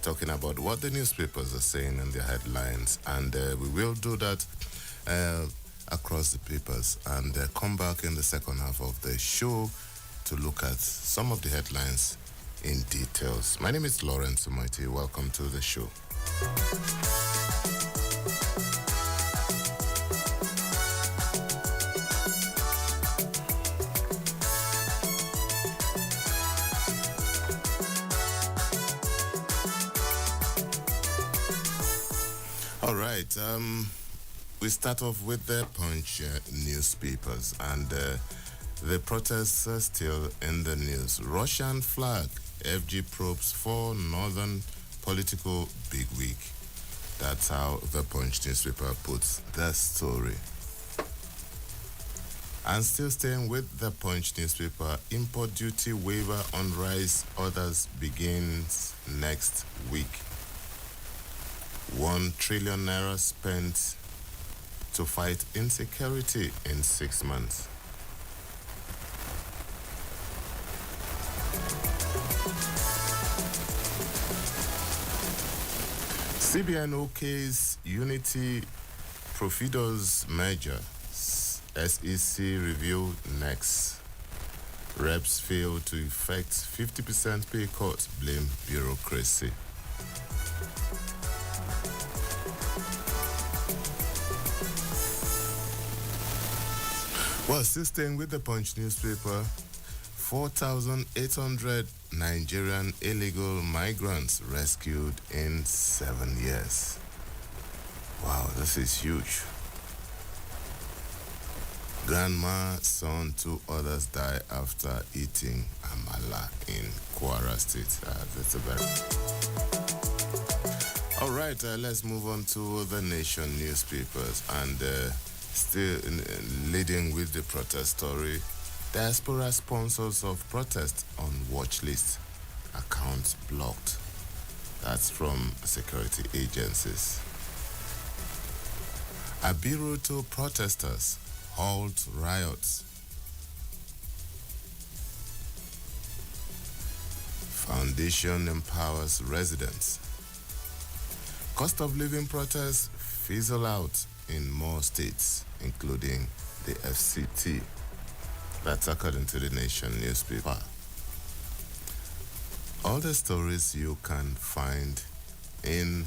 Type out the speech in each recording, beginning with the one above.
talking about what the newspapers are saying in their headlines, and we will do that across the papers, and come back in the second half of the show to look at some of the headlines in details. My name is Lawrence Umaiti. Welcome to the show. All right, we start off with the Punch newspapers, and the protests are still in the news. Russian flag, FG probes for northern political bigwig. That's how the Punch newspaper puts the story. And still staying with the Punch newspaper, import duty waiver on rice orders begins next week. 1 trillion naira spent to fight insecurity in 6 months. CBN OK's Unity Profidos merger. SEC review next. Reps fail to effect 50% pay cut, blame bureaucracy. Well, still staying with the Punch newspaper, 4,800 Nigerian illegal migrants rescued in 7 years. Wow, this is huge. Grandma, son, 2 others die after eating amala in Kwara State. That's a very... All right, let's move on to the Nation newspapers, and still leading with the protest story. Diaspora sponsors of protest on watch list, accounts blocked. That's from security agencies. Abiru to protesters, halt riots. Foundation empowers residents. Cost of living protests fizzle out in more states, including the FCT. That's according to the Nation newspaper. All the stories you can find in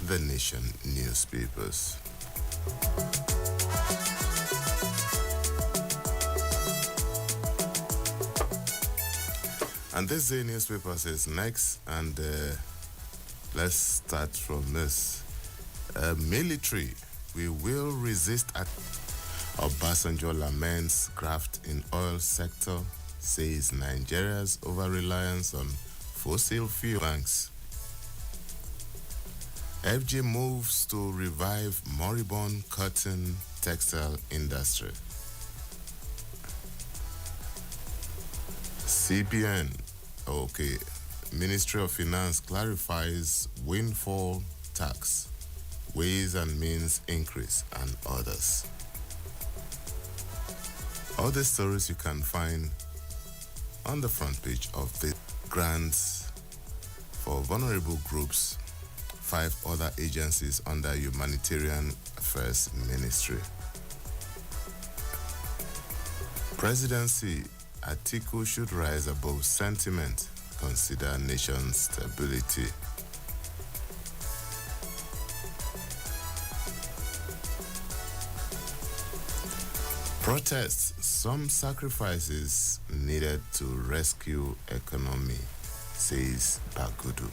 the Nation newspapers. And this day newspaper says next, and let's start from this. Military, we will resist at Obasanjo laments graft in oil sector, says Nigeria's over-reliance on fossil fuel banks. FG moves to revive moribund cotton textile industry. CBN, okay, Ministry of Finance clarifies windfall tax, ways and means increase, and others. All the stories you can find on the front page of the grants for vulnerable groups, 5 other agencies under Humanitarian Affairs Ministry. Presidency, Atiku should rise above sentiment, consider nation stability. Protests, some sacrifices needed to rescue economy, says Bagudu.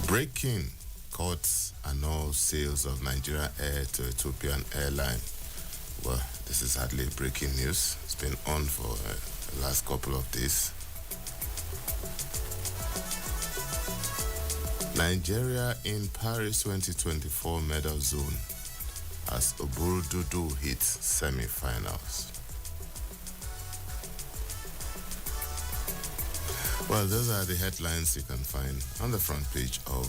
Breaking, cuts annul sales of Nigeria Air to Ethiopian airline. Well, this is hardly breaking news. It's been on for the last couple of days. Nigeria in Paris 2024 medal zone as Oburududu hits semi-finals. Well, those are the headlines you can find on the front page of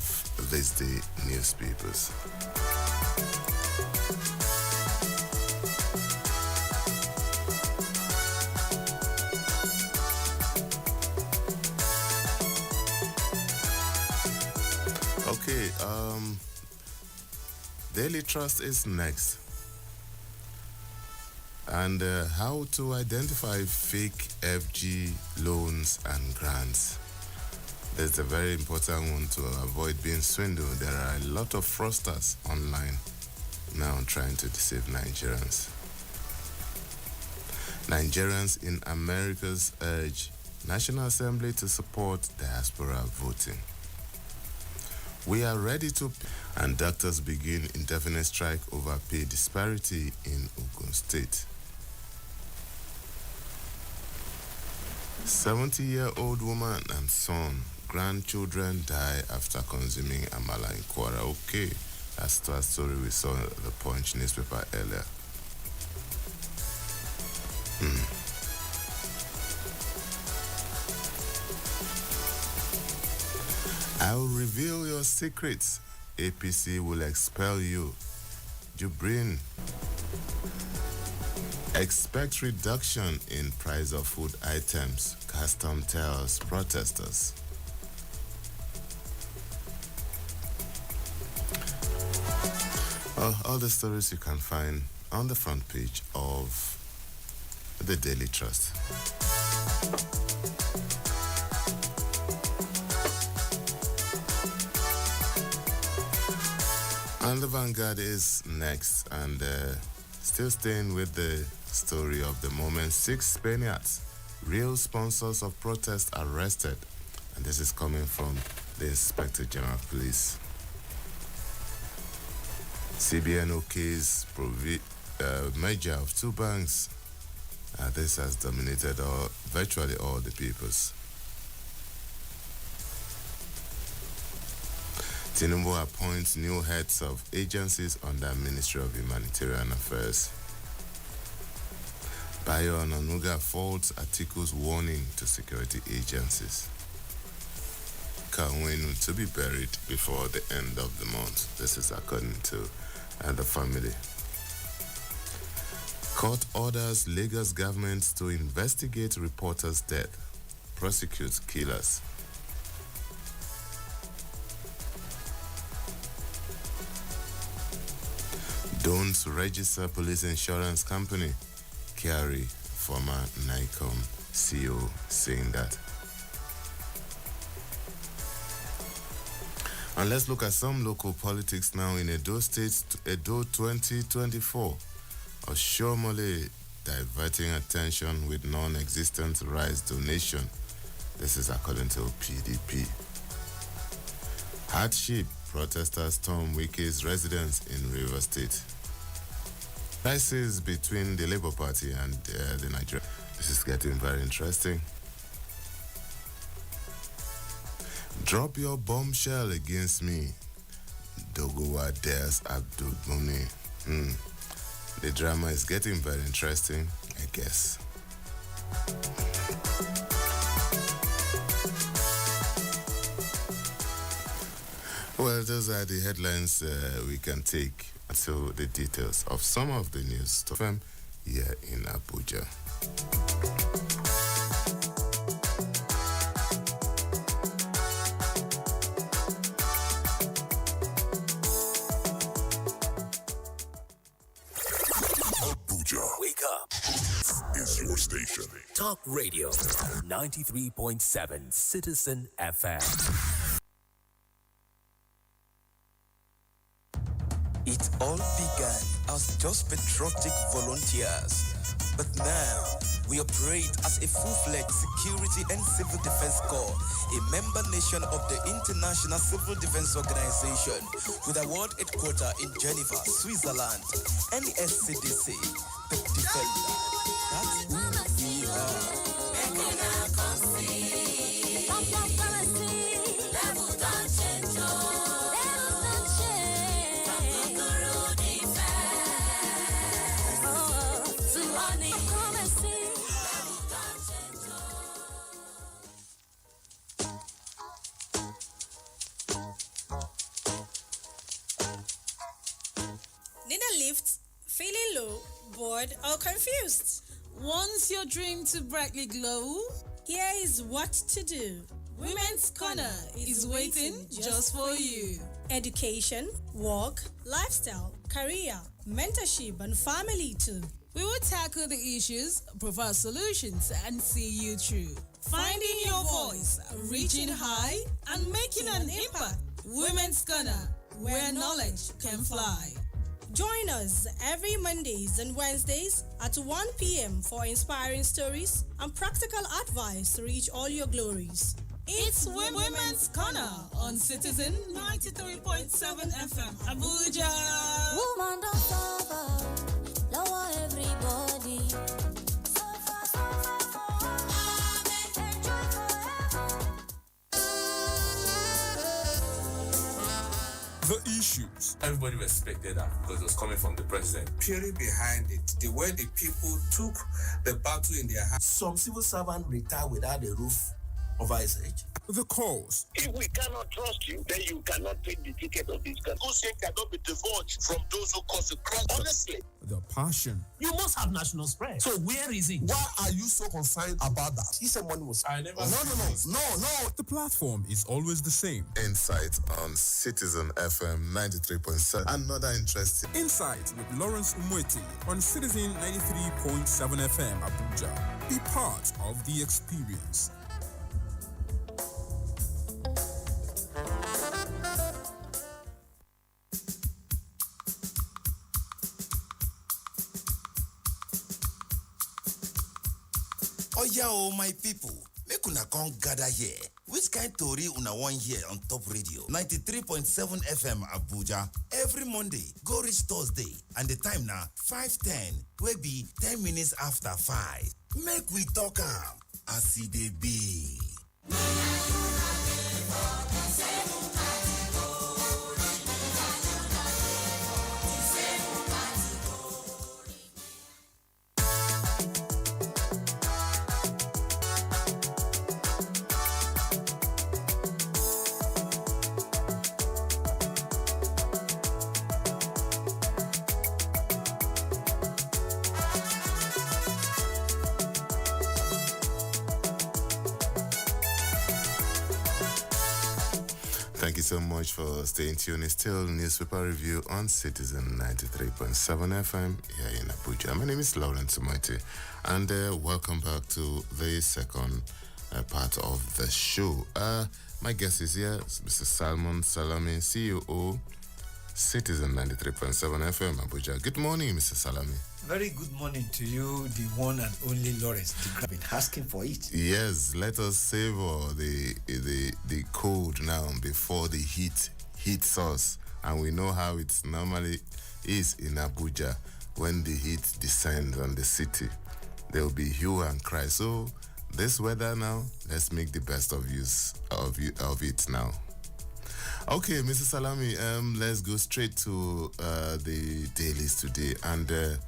this day newspapers. Okay, Daily Trust is next. And how to identify fake FG loans and grants. That's a very important one to avoid being swindled. There are a lot of fraudsters online now trying to deceive Nigerians. Nigerians in Americas urge National Assembly to support diaspora voting. We are ready to, and doctors begin indefinite strike over pay disparity in Ogun State. 70-year-old woman and son, grandchildren die after consuming amala in Kwara. Okay, that's the story we saw in the Punch newspaper earlier. I'll reveal your secrets. APC will expel you. Jubrin. Expect reduction in price of food items. Custom tells protesters. All the stories you can find on the front page of the Daily Trust. And the Vanguard is next, and still staying with the story of the moment. 6 Spaniards, real sponsors of protest, arrested. And this is coming from the Inspector General of Police. CBN OK's merger of 2 banks. This has dominated virtually all the papers. Tinubu appoints new heads of agencies under Ministry of Humanitarian Affairs. Bayo Onanuga faults Atiku's warning to security agencies. Kanwenu to be buried before the end of the month. This is according to the family. Court orders Lagos government to investigate reporter's death, prosecute killers. Don't register police insurance company. Kyari, former NICOM CEO, saying that. And let's look at some local politics now in Edo State, Edo 2024. Oshomole diverting attention with non-existent rice donation. This is according to PDP. Hardship, protesters storm Wike's residence in Rivers State. Crisis between the Labour Party and the Nigeria. This is getting very interesting. Drop your bombshell against me. Dogowa dares Abdul Muni. The drama is getting very interesting, I guess. Well, those are the headlines we can take until the details of some of the news from here in Abuja. Wake up. Is your station. Talk Radio 93.7 Citizen FM. It all began as just patriotic volunteers. But now, we operate as a full-fledged security and civil defense corps, a member nation of the International Civil Defense Organization, with a world headquarters in Geneva, Switzerland, NSCDC, the Defender. That's who we are. Need a lift? Feeling low, bored, or confused? Want your dream to brightly glow? Here is what to do. Women's Corner is waiting just for you. Education, work, lifestyle, career, mentorship, and family too. We will tackle the issues, provide solutions, and see you through. Finding your voice, reaching high, and making an impact. Women's Corner, where knowledge can fly. Join us every Mondays and Wednesdays at 1 p.m. for inspiring stories and practical advice to reach all your glories. It's Women's Corner on Citizen 93.7 FM, Abuja. Woman don't suffer, lower everybody. Suffer, suffer, suffer. Enjoy forever. The issues. Everybody respected that because it was coming from the president. Theory behind it, the way the people took the battle in their hands. Some civil servant retire without a roof over his head. The cause. If we cannot trust you, then you cannot take the ticket of this country. Hussein cannot be divulged from those who cause the crime. Honestly. The passion. You must have national spread. So where is it? Why are you so concerned about that? He said money was. I never. No. The platform is always the same. Insight on Citizen FM 93.7. Another interesting. Insight with Lawrence Umweti on Citizen 93.7 FM Abuja. Be part of the experience. Oh yeah, oh my people, make una come gather here. Which kind tori una wan hear on Top Radio 93.7 FM Abuja every Monday go reach Thursday and the time na 5:10 wey be 10 minutes after 5. Make we talk am as e dey be. Thank you so much for staying tuned. It's still newspaper review on Citizen 93.7 FM here in Abuja. My name is Lawrence Umweti, and welcome back to the second part of the show. My guest is here, Mr. Salmon Salami, CEO, Citizen 93.7 FM Abuja. Good morning, Mr. Salami. Very good morning to you, the one and only Lawrence. I've been asking for it. Yes, let us savor the cold now before the heat hits us. And we know how it normally is in Abuja when the heat descends on the city. There will be hue and cry. So this weather now, let's make the best of use of it now. Okay, Mr. Salami, let's go straight to the dailies today. And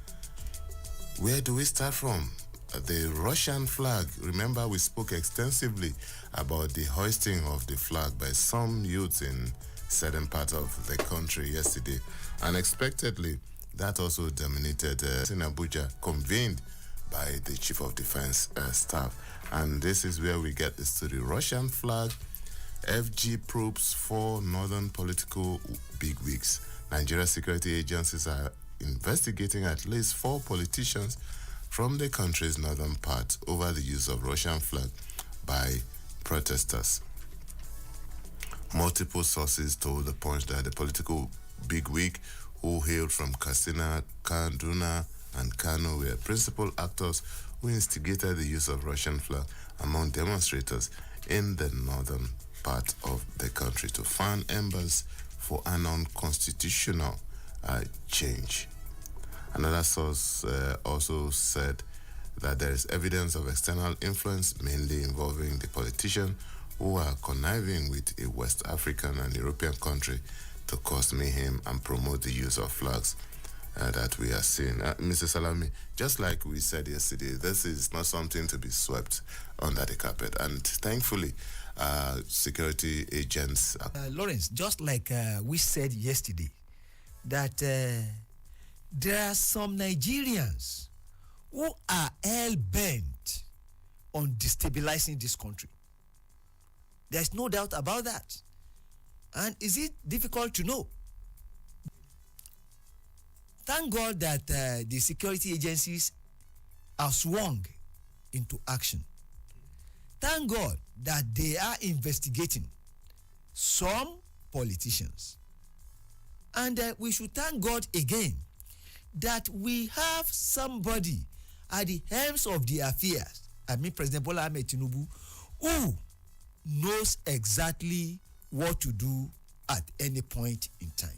where do we start from? The Russian flag. Remember, we spoke extensively about the hoisting of the flag by some youths in certain parts of the country yesterday. Unexpectedly, that also dominated in Abuja, convened by the Chief of Defense Staff. And this is where we get the story. Russian flag, FG probes 4 northern political bigwigs. Nigeria security agencies are investigating at least 4 politicians from the country's northern part over the use of Russian flag by protesters. Multiple sources told the Punch that the political bigwig who hailed from Katsina, Kaduna, and Kano were principal actors who instigated the use of Russian flag among demonstrators in the northern part of the country to fan embers for an unconstitutional change. Another source also said that there is evidence of external influence, mainly involving the politician who are conniving with a West African and European country to cause mayhem and promote the use of flags that we are seeing. Mr. Salami, just like we said yesterday, this is not something to be swept under the carpet. And thankfully, security agents... Lawrence, just like we said yesterday, that there are some Nigerians who are hell-bent on destabilizing this country. There's no doubt about that. And is it difficult to know? Thank God that the security agencies are swung into action. Thank God that they are investigating some politicians. And we should thank God again that we have somebody at the helms of the affairs, President Bola Ahmed Tinubu, who knows exactly what to do at any point in time.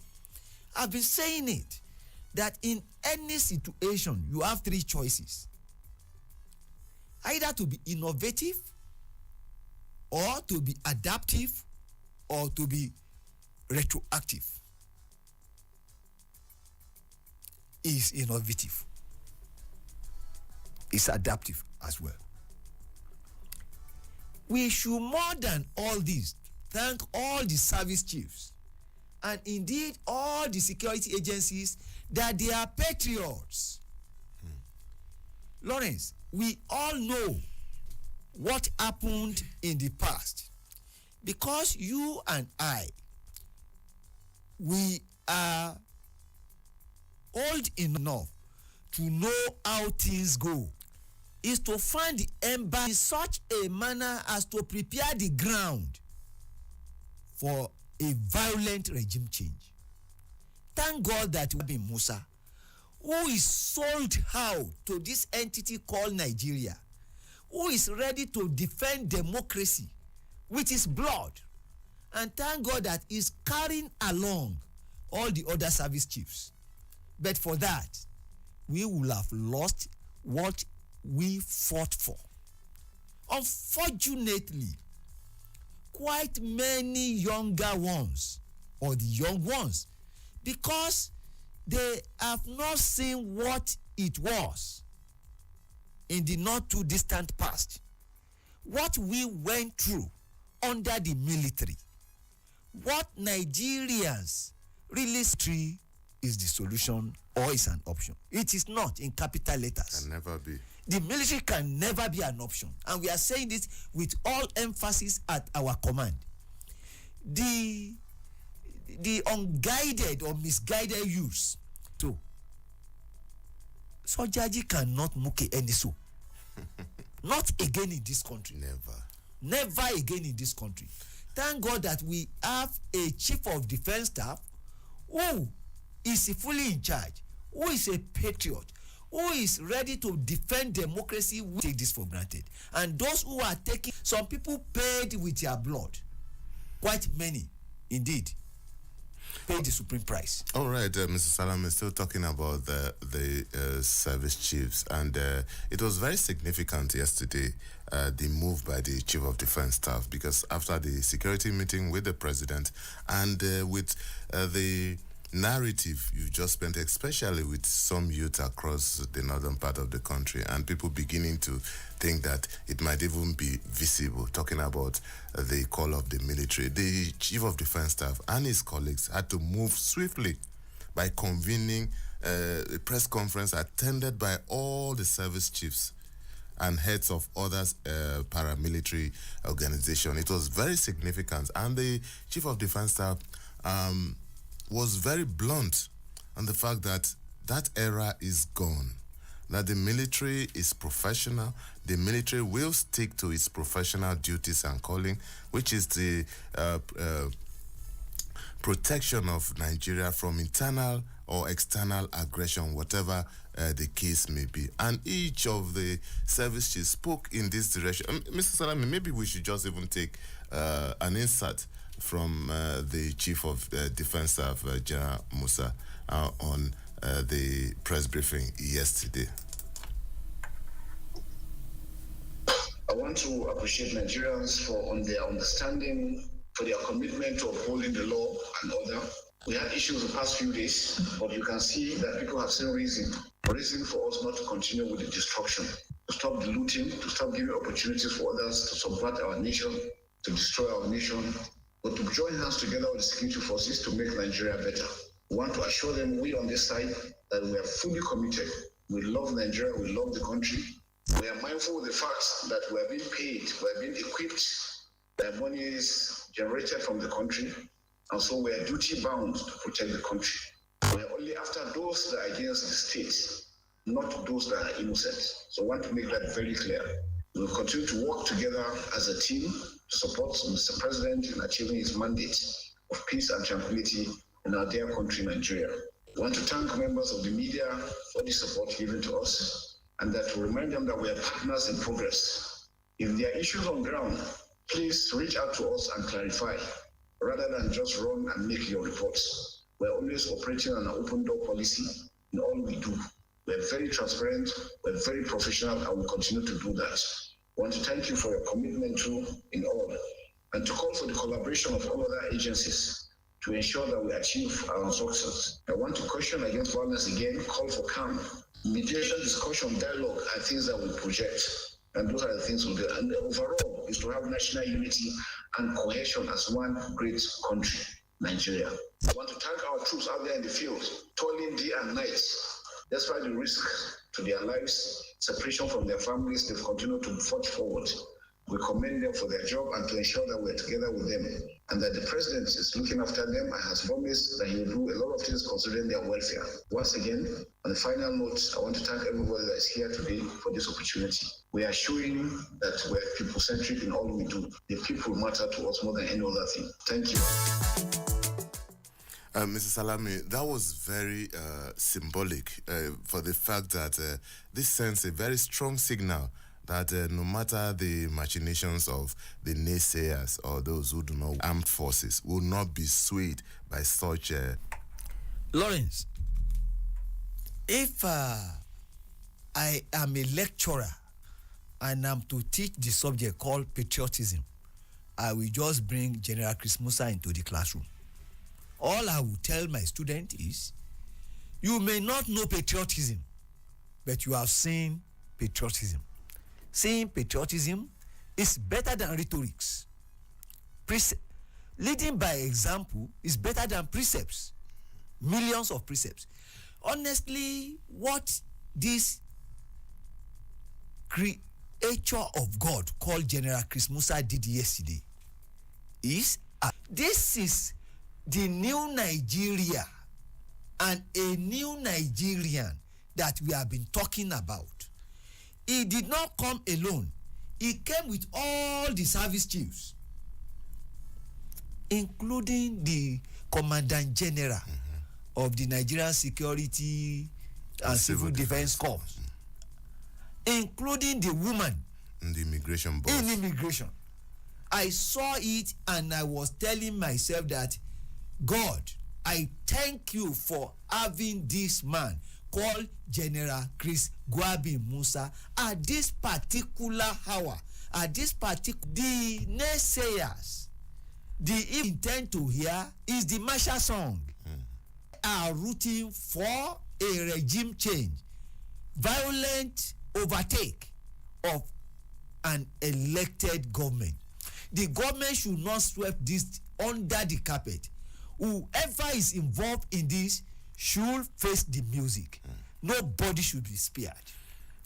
I've been saying it, that in any situation, you have three choices. Either to be innovative, or to be adaptive, or to be retroactive. Is innovative. Is adaptive as well. We should, more than all this, thank all the service chiefs and indeed all the security agencies that they are patriots. Lawrence, we all know what happened in the past, because you and I, we are old enough to know how things go, is to find the ember in such a manner as to prepare the ground for a violent regime change. Thank God that Wabi Musa, who is sold out to this entity called Nigeria, who is ready to defend democracy with his blood, and thank God that he's carrying along all the other service chiefs. But for that, we will have lost what we fought for. Unfortunately, quite many younger ones, or the young ones, because they have not seen what it was in the not too distant past, what we went through under the military, what Nigerians really see is the solution or is an option. It is not, in capital letters. Can never be. The military can never be an option. And we are saying this with all emphasis at our command. The unguided or misguided use. So, Sojaji cannot muke any so. Not again in this country. Never again in this country. Thank God that we have a chief of defense staff who is fully in charge, who is a patriot, who is ready to defend democracy. We take this for granted. And those who are taking, some people paid with their blood, quite many indeed, paid the supreme price. All right, Mr. Salam is still talking about the service chiefs, and it was very significant yesterday, the move by the chief of defense staff, because after the security meeting with the president and with the narrative you've just spent, especially with some youth across the northern part of the country, and people beginning to think that it might even be visible, talking about the call of the military, the chief of defense staff and his colleagues had to move swiftly by convening a press conference attended by all the service chiefs and heads of other paramilitary organizations. It was very significant, and the chief of defense staff was very blunt on the fact that that era is gone, that the military is professional, the military will stick to its professional duties and calling, which is the protection of Nigeria from internal or external aggression, whatever the case may be. And each of the service chiefs spoke in this direction. Mr. Salami, maybe we should just even take an insert from the Chief of Defense Staff, General Musa, on the press briefing yesterday. I want to appreciate Nigerians for their understanding, for their commitment to upholding the law and order. We had issues the past few days, but you can see that people have seen reason for us not to continue with the destruction, to stop the looting, to stop giving opportunities for others to subvert our nation, to destroy our nation, but to join hands together with the security forces to make Nigeria better. We want to assure them, we on this side, that we are fully committed. We love Nigeria, we love the country. We are mindful of the fact that we are being paid, we are being equipped There are monies generated from the country, and so we are duty bound to protect the country. We are only after those that are against the state, not those that are innocent. So I want to make that very clear. We will continue to work together as a team to support Mr. President in achieving his mandate of peace and tranquility in our dear country, Nigeria. I want to thank members of the media for the support given to us, and that to remind them that we are partners in progress. If there are issues on ground, please reach out to us and clarify, rather than just run and make your reports. We're always operating on an open door policy in all we do. We're very transparent, we're very professional, and we'll continue to do that. I want to thank you for your commitment to in all, and to call for the collaboration of all other agencies to ensure that we achieve our success. I want to caution against violence again, call for calm. Mediation, discussion, dialogue are things that we project, and those are the things we'll do. And the overall is to have national unity and cohesion as one great country, Nigeria. I want to thank our troops out there in the field, toiling day and night. Despite the risk to their lives, separation from their families, they've continued to forge forward. We commend them for their job and to ensure that we're together with them, and that the president is looking after them and has promised that he will do a lot of things considering their welfare. Once again, on the final note, I want to thank everybody that is here today for this opportunity. We are showing that we're people-centric in all we do. The people matter to us more than any other thing. Thank you. Mr. Salami, that was very symbolic for the fact that this sends a very strong signal that no matter the machinations of the naysayers or those who do not armed forces will not be swayed by such Lawrence, if I am a lecturer and I'm to teach the subject called patriotism, I will just bring General Chris Musa into the classroom. All I will tell my student is, you may not know patriotism, but you have seen patriotism. Seeing patriotism is better than rhetorics. Leading by example is better than precepts. Millions of precepts. Honestly, what this creature of God called General Chris Musa did yesterday is, this is the new Nigeria and a new Nigerian that we have been talking about. He did not come alone. He came with all the service chiefs, including the Commandant General of the Nigerian Security and Civil Defense Corps, including the woman in the immigration boss. In immigration. I saw it and I was telling myself that, God, I thank you for having this man called General Chris Gwabi Musa at this particular hour, the naysayers, the intent to hear is the martial song. Are rooting for a regime change, violent overtake of an elected government. The government should not sweep this under the carpet. Whoever is involved in this should face the music. Nobody should be spared.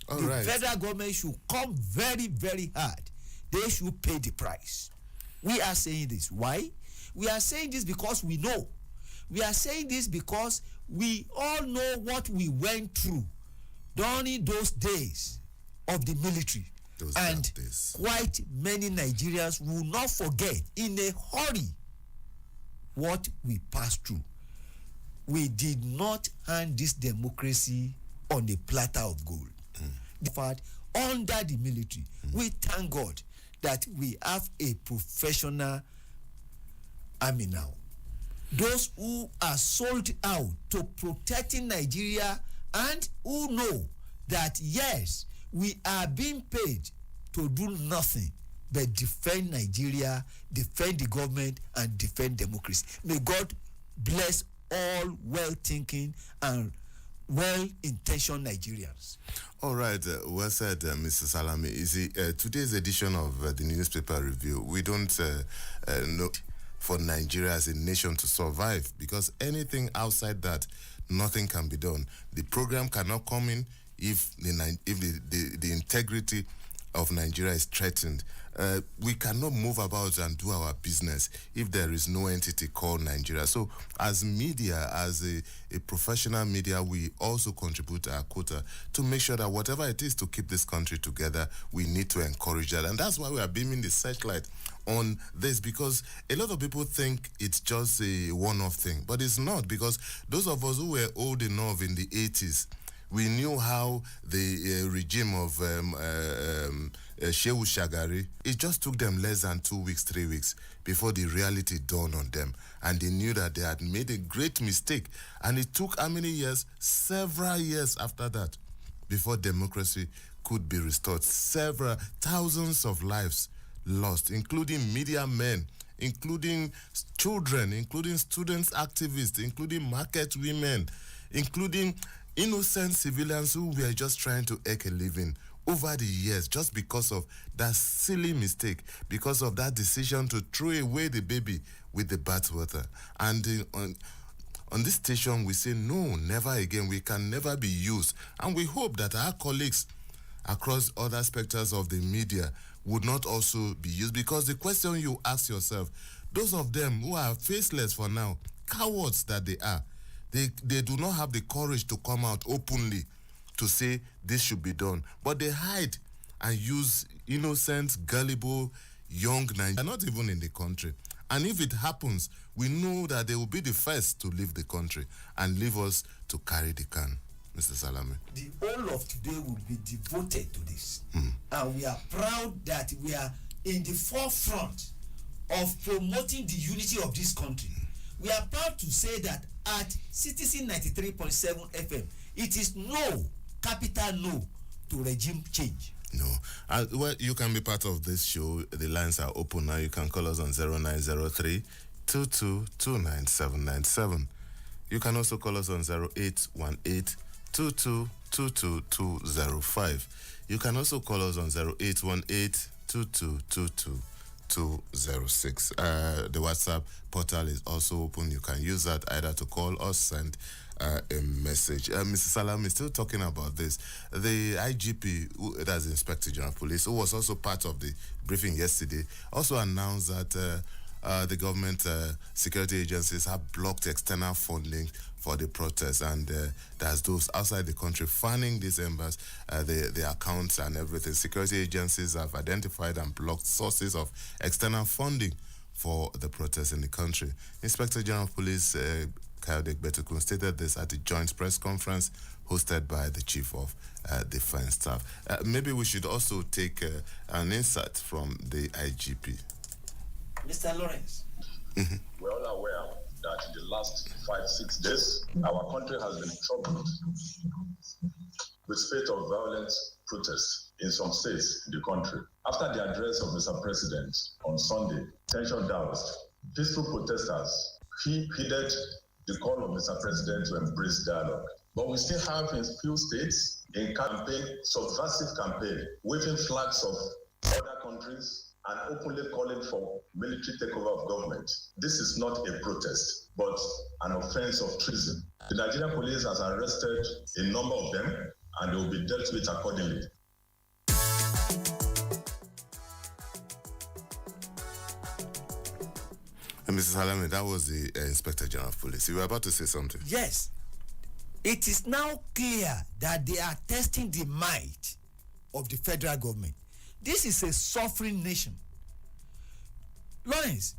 The federal government should come very, very hard. They should pay the price. We are saying this. Why? We are saying this because we know. We are saying this because we all know what we went through during those days of the military. And quite many Nigerians will not forget in a hurry what we passed through. We did not hand this democracy on a platter of gold. In fact, under the military, we thank God that we have a professional army now. Those who are sold out to protecting Nigeria and who know that, yes, we are being paid to do nothing but defend Nigeria, defend the government, and defend democracy. May God bless all well-thinking and well-intentioned Nigerians. All right, well said, Mr. Salami. You see, today's edition of the newspaper review, we don't know for Nigeria as a nation to survive, because anything outside that, nothing can be done. The program cannot come in if the integrity of Nigeria is threatened. We cannot move about and do our business if there is no entity called Nigeria. So as media, as a professional media, we also contribute our quota to make sure that whatever it is to keep this country together, we need to encourage that. And that's why we are beaming the searchlight on this, because a lot of people think it's just a one-off thing, but it's not, because those of us who were old enough in the 80s, we knew how the regime of Shehu Shagari, it just took them less than 2 weeks, 3 weeks before the reality dawned on them. And they knew that they had made a great mistake. And it took how many years? Several years after that before democracy could be restored. Several thousands of lives lost, including media men, including children, including students, activists, including market women, including innocent civilians who were just trying to make a living over the years, just because of that silly mistake, because of that decision to throw away the baby with the bathwater. And on this station, we say, no, never again. We can never be used. And we hope that our colleagues across other specters of the media would not also be used, because the question you ask yourself, those of them who are faceless for now, cowards that they are, they do not have the courage to come out openly to say this should be done. But they hide and use innocent, gullible, young Nigerians. They're not even in the country. And if it happens, we know that they will be the first to leave the country and leave us to carry the can. Mr. Salami. The whole of today will be devoted to this. And we are proud that we are in the forefront of promoting the unity of this country. We are proud to say that at Citizen 93.7 FM, it is no, capital no, to regime change. No. Well, you can be part of this show. The lines are open now. You can call us on 0903 2229 You can also call us on 0818 222205. You can also call us on 0818 2222 The WhatsApp portal is also open. You can use that either to call or send a message. Mr. Salam is still talking about this. The IGP, that's the Inspector General of Police, who was also part of the briefing yesterday, also announced that the government security agencies have blocked external funding for the protests, and there's those outside the country funding these members, the accounts and everything. Security agencies have identified and blocked sources of external funding for the protests in the country. Inspector General of Police Kayode Gbetukun stated this at the joint press conference hosted by the Chief of Defense Staff. Maybe we should also take an insight from the IGP. Mr. Lawrence. We're all aware that in the last 5-6 days, our country has been troubled with spate of violent protests in some states in the country. After the address of Mr. President on Sunday, tension doused. Peaceful protesters heeded the call of Mr. President to embrace dialogue. But we still have in few states in campaign, subversive campaign, waving flags of other countries and openly calling for military takeover of government. This is not a protest, but an offense of treason. The Nigerian police has arrested a number of them, and they will be dealt with accordingly. Mrs. Salami, that was the Inspector General of Police. You were about to say something. Yes. It is now clear that they are testing the might of the federal government. This is a suffering nation. Lawrence,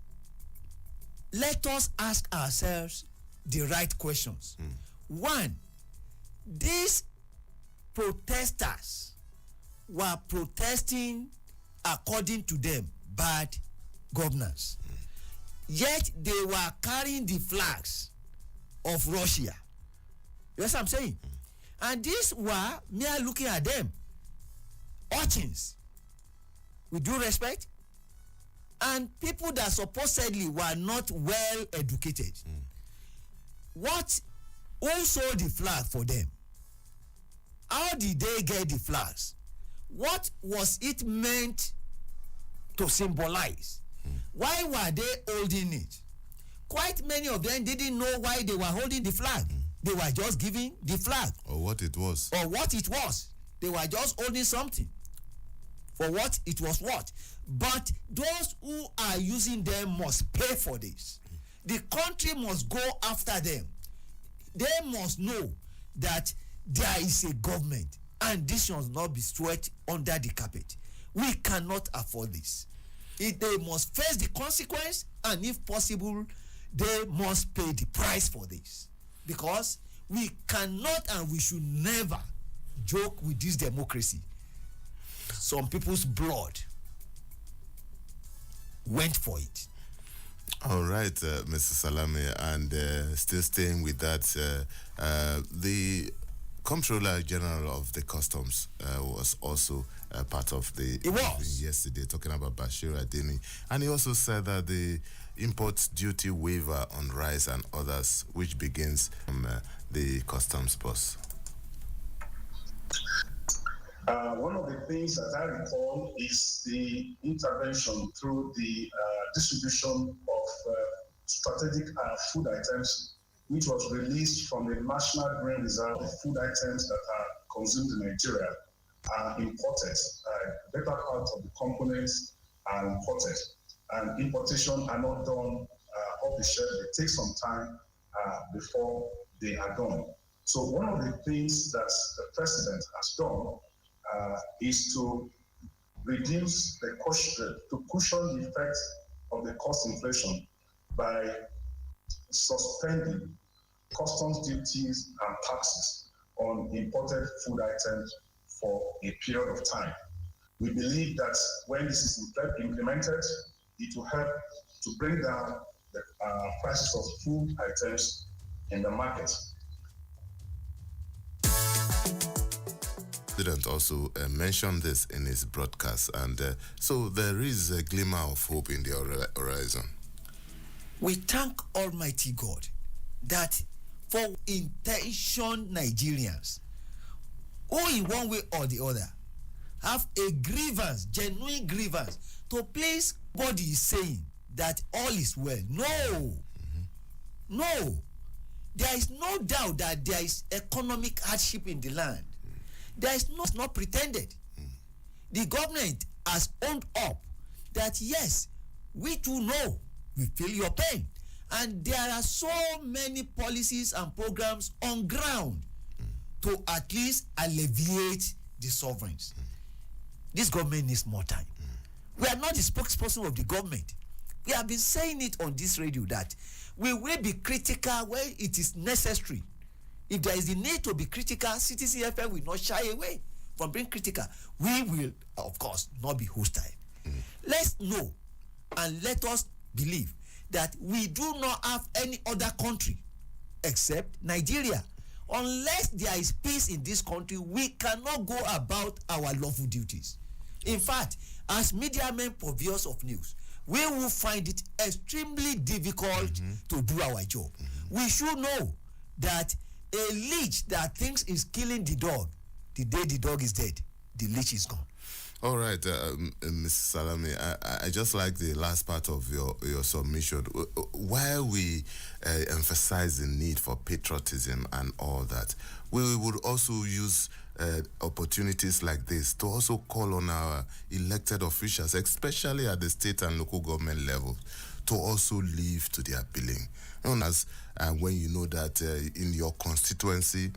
let us ask ourselves the right questions. One, these protesters were protesting, according to them, bad governance. Yet they were carrying the flags of Russia. You know what I'm saying? And these were mere looking at them, urchins, with due respect, and people that supposedly were not well educated. Who sold the flag for them? How did they get the flags? What was it meant to symbolize? Why were they holding it? Quite many of them didn't know why they were holding the flag. They were just giving the flag. Or what it was. They were just holding something. for what it was worth. But those who are using them must pay for this. The country must go after them. They must know that there is a government and this should not be swept under the carpet. We cannot afford this. They must face the consequence, and if possible, they must pay the price for this. Because we cannot and we should never joke with this democracy. Some people's blood went for it. All right, Mr. Salame, and still staying with that, the Comptroller General of the Customs was also part of the meeting yesterday, talking about Bashir Adini, and he also said that the import duty waiver on rice and others, which begins from the customs boss. One of the things that I recall is the intervention through the distribution of strategic food items, which was released from the National Grain Reserve. The food items that are consumed in Nigeria are imported. Better part of the components are imported, and importation are not done off the shelf. They take some time before they are done. So one of the things that the president has done is to reduce the cost, to cushion the effect of the cost inflation by suspending customs duties and taxes on imported food items for a period of time. We believe that when this is implemented, it will help to bring down the prices of food items in the market. President also mentioned this in his broadcast, and so there is a glimmer of hope in the horizon. We thank Almighty God that for intention Nigerians who in one way or the other have a grievance, genuine grievance, to place body is saying that all is well. No. No. There is no doubt that there is economic hardship in the land. There is no, it's not pretended. The government has owned up that yes, we too know, we feel your pain. And there are so many policies and programs on ground to at least alleviate the sovereigns. This government needs more time. We are not the spokesperson of the government. We have been saying it on this radio that we will be critical where it is necessary. If there is the need to be critical, Citizen FM will not shy away from being critical. We will, of course, not be hostile. Let's know and let us believe that we do not have any other country except Nigeria. Unless there is peace in this country, we cannot go about our lawful duties. In fact, as media men purveyors of news, we will find it extremely difficult to do our job. We should know that a leech that thinks is killing the dog, the day the dog is dead, the leech is gone. All right, Mr. Salame, I just like the last part of your submission. While we emphasize the need for patriotism and all that, we would also use opportunities like this to also call on our elected officials, especially at the state and local government level, to also live to their billing. Known as when you know that in your constituency,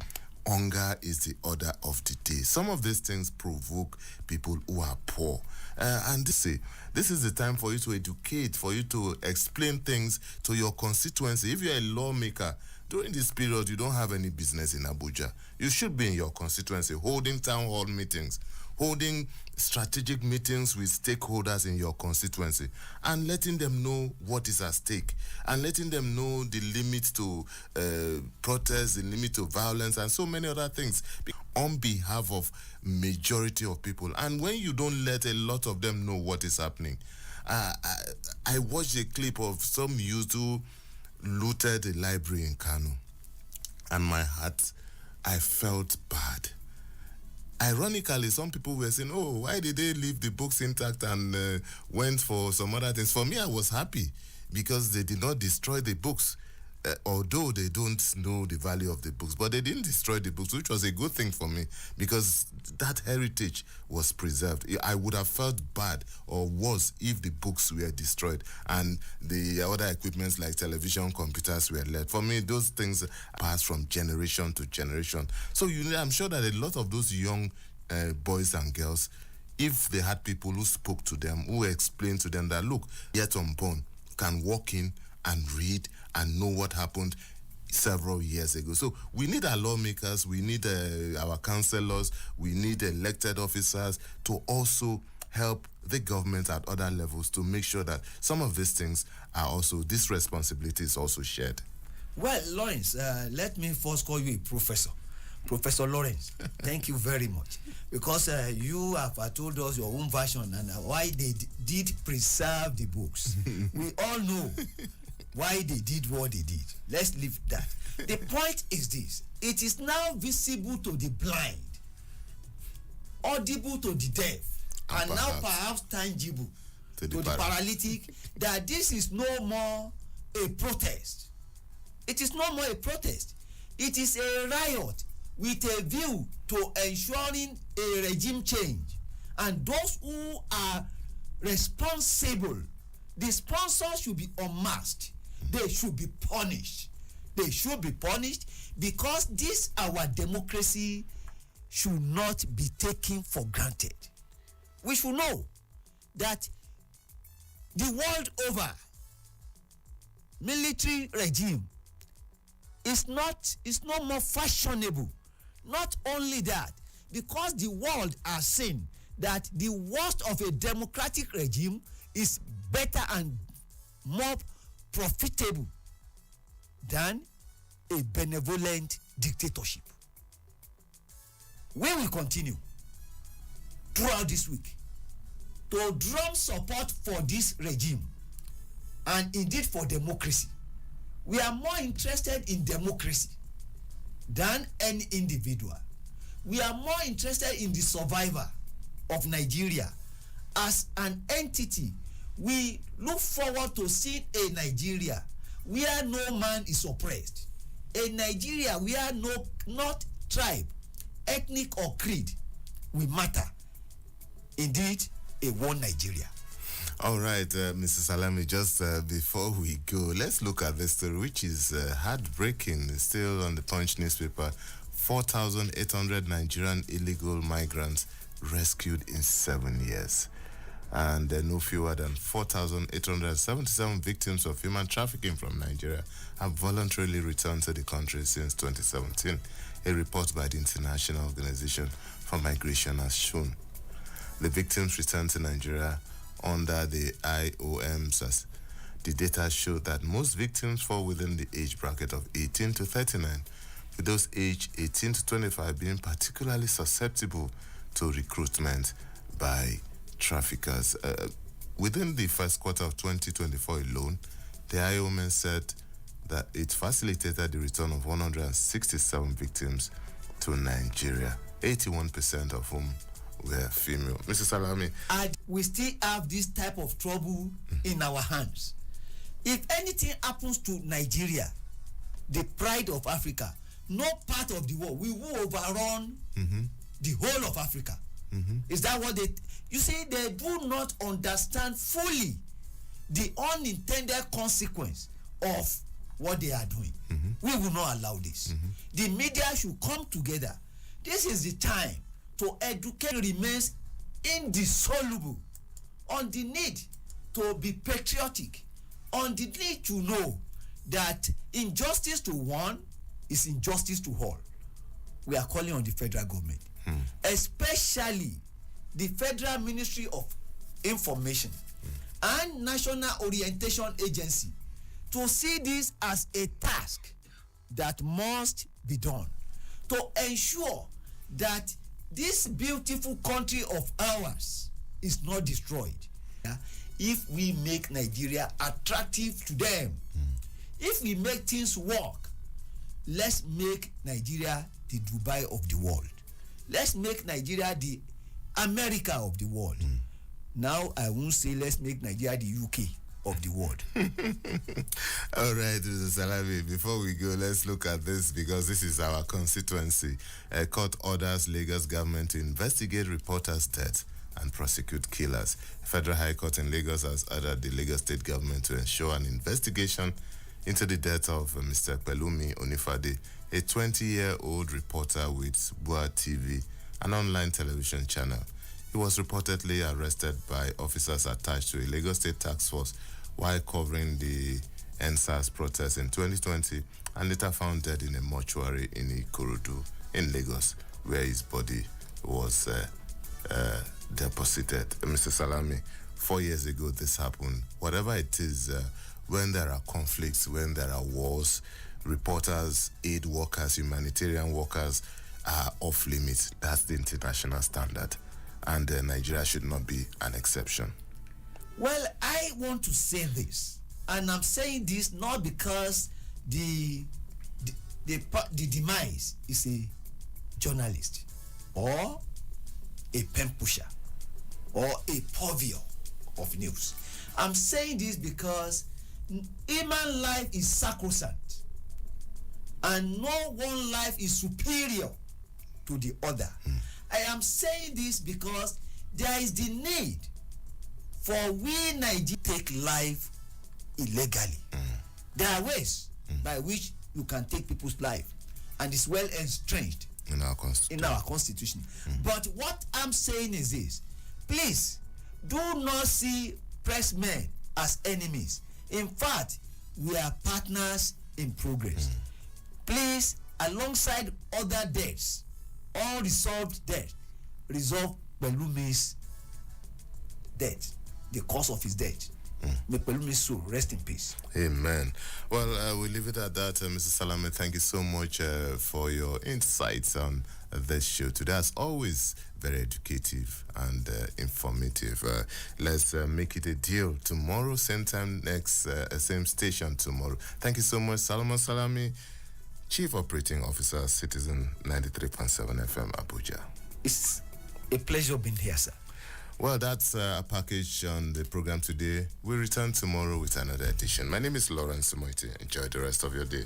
hunger is the order of the day. Some of these things provoke people who are poor. And this is the time for you to educate, for you to explain things to your constituency. If you're a lawmaker, during this period, you don't have any business in Abuja. You should be in your constituency, holding town hall meetings, holding strategic meetings with stakeholders in your constituency, and letting them know what is at stake, and letting them know the limit to protest, the limit to violence, and so many other things on behalf of majority of people. And when you don't let a lot of them know what is happening, I watched a clip of some youth who looted a library in Kano, and my heart, I felt bad. Ironically, some people were saying, oh, why did they leave the books intact and went for some other things? For me, I was happy because they did not destroy the books. although they don't know the value of the books, but they didn't destroy the books, which was a good thing for me because that heritage was preserved. I would have felt bad or worse if the books were destroyed and the other equipments like television, computers were left. For me, those things pass from generation to generation. So I'm sure that a lot of those young boys and girls, if they had people who spoke to them, who explained to them that, look, yet unborn can walk in and read and know what happened several years ago. So we need our lawmakers, we need our councillors, we need elected officers to also help the government at other levels to make sure that some of these things are also, this responsibility is also shared. Well, Lawrence, let me first call you a professor. Professor Lawrence, thank you very much. Because you have told us your own version and why they did preserve the books. We all know why they did what they did. Let's leave that. The point is this. It is now visible to the blind, audible to the deaf, and now perhaps tangible to the paralytic that this is no more a protest. It is no more a protest. It is a riot with a view to ensuring a regime change. And those who are responsible, the sponsors should be unmasked. They should be punished. They should be punished because this, our democracy, should not be taken for granted. We should know that the world over, military regime is no more fashionable. Not only that, because the world has seen that the worst of a democratic regime is better and more profitable than a benevolent dictatorship. We will continue throughout this week to drum support for this regime and indeed for democracy. We are more interested in democracy than any individual. We are more interested in the survival of Nigeria as an entity. We look forward to seeing a Nigeria where no man is oppressed, a Nigeria where not tribe, ethnic or creed will matter. Indeed, a one Nigeria. All right, Mr. Salami, just before we go, let's look at this story, which is heartbreaking. Still on the Punch newspaper, 4,800 Nigerian illegal migrants rescued in 7 years. And no fewer than 4,877 victims of human trafficking from Nigeria have voluntarily returned to the country since 2017. A report by the International Organization for Migration has shown. The victims returned to Nigeria under the IOMs. The data showed that most victims fall within the age bracket of 18 to 39, with those aged 18 to 25 being particularly susceptible to recruitment by traffickers. Within the first quarter of 2024 alone, the IOM said that it facilitated the return of 167 victims to Nigeria, 81% of whom were female. Mr. Salami. And we still have this type of trouble in our hands. If anything happens to Nigeria, the pride of Africa, no part of the world, we will overrun the whole of Africa. Is that what they... You see, they do not understand fully the unintended consequence of what they are doing. We will not allow this. The media should come together. This is the time to educate remains indissoluble on the need to be patriotic, on the need to know that injustice to one is injustice to all. We are calling on the federal government, especially the Federal Ministry of Information and National Orientation Agency, to see this as a task that must be done to ensure that this beautiful country of ours is not destroyed. If we make Nigeria attractive to them, if we make things work, let's make Nigeria the Dubai of the world. Let's make Nigeria the America of the world. Now I won't say let's make Nigeria the UK of the world. All right, Mr. Salami, before we go, let's look at this because this is our constituency. A court orders Lagos government to investigate reporters' death and prosecute killers. Federal High Court in Lagos has ordered the Lagos State government to ensure an investigation into the death of Mr. Pelumi Onifade, a 20-year-old reporter with Bua TV, an online television channel. He was reportedly arrested by officers attached to a Lagos State task force while covering the NSAS protest in 2020 and later found dead in a mortuary in Ikorodu in Lagos, where his body was deposited. Mr. Salami, 4 years ago this happened. Whatever it is, when there are conflicts, when there are wars, reporters, aid workers, humanitarian workers are off limits. That's the international standard. And Nigeria should not be an exception. Well, I want to say this, and I'm saying this not because the demise is a journalist or a pen pusher or a purveyor of news. I'm saying this because human life is sacrosanct, and no one life is superior to the other. I am saying this because there is the need for we Nigeria take life illegally. There are ways by which you can take people's life, and it's well entrenched in our constitution. But what I'm saying is this: please do not see pressmen as enemies. In fact, we are partners in progress. Please, alongside other deaths, unresolved death, resolve Pelumi's death, the cause of his death. May Pelumi's soul rest in peace. Amen. Well, we leave it at that. Mr. Salami, thank you so much for your insights on this show today. As always, very educative and informative. Let's make it a deal. Tomorrow, same time, next, same station tomorrow. Thank you so much, Solomon Salami, Chief Operating Officer, Citizen 93.7 FM, Abuja. It's a pleasure being here, sir. Well, that's a package on the program today. We'll return tomorrow with another edition. My name is Lawrence Moiti. Enjoy the rest of your day.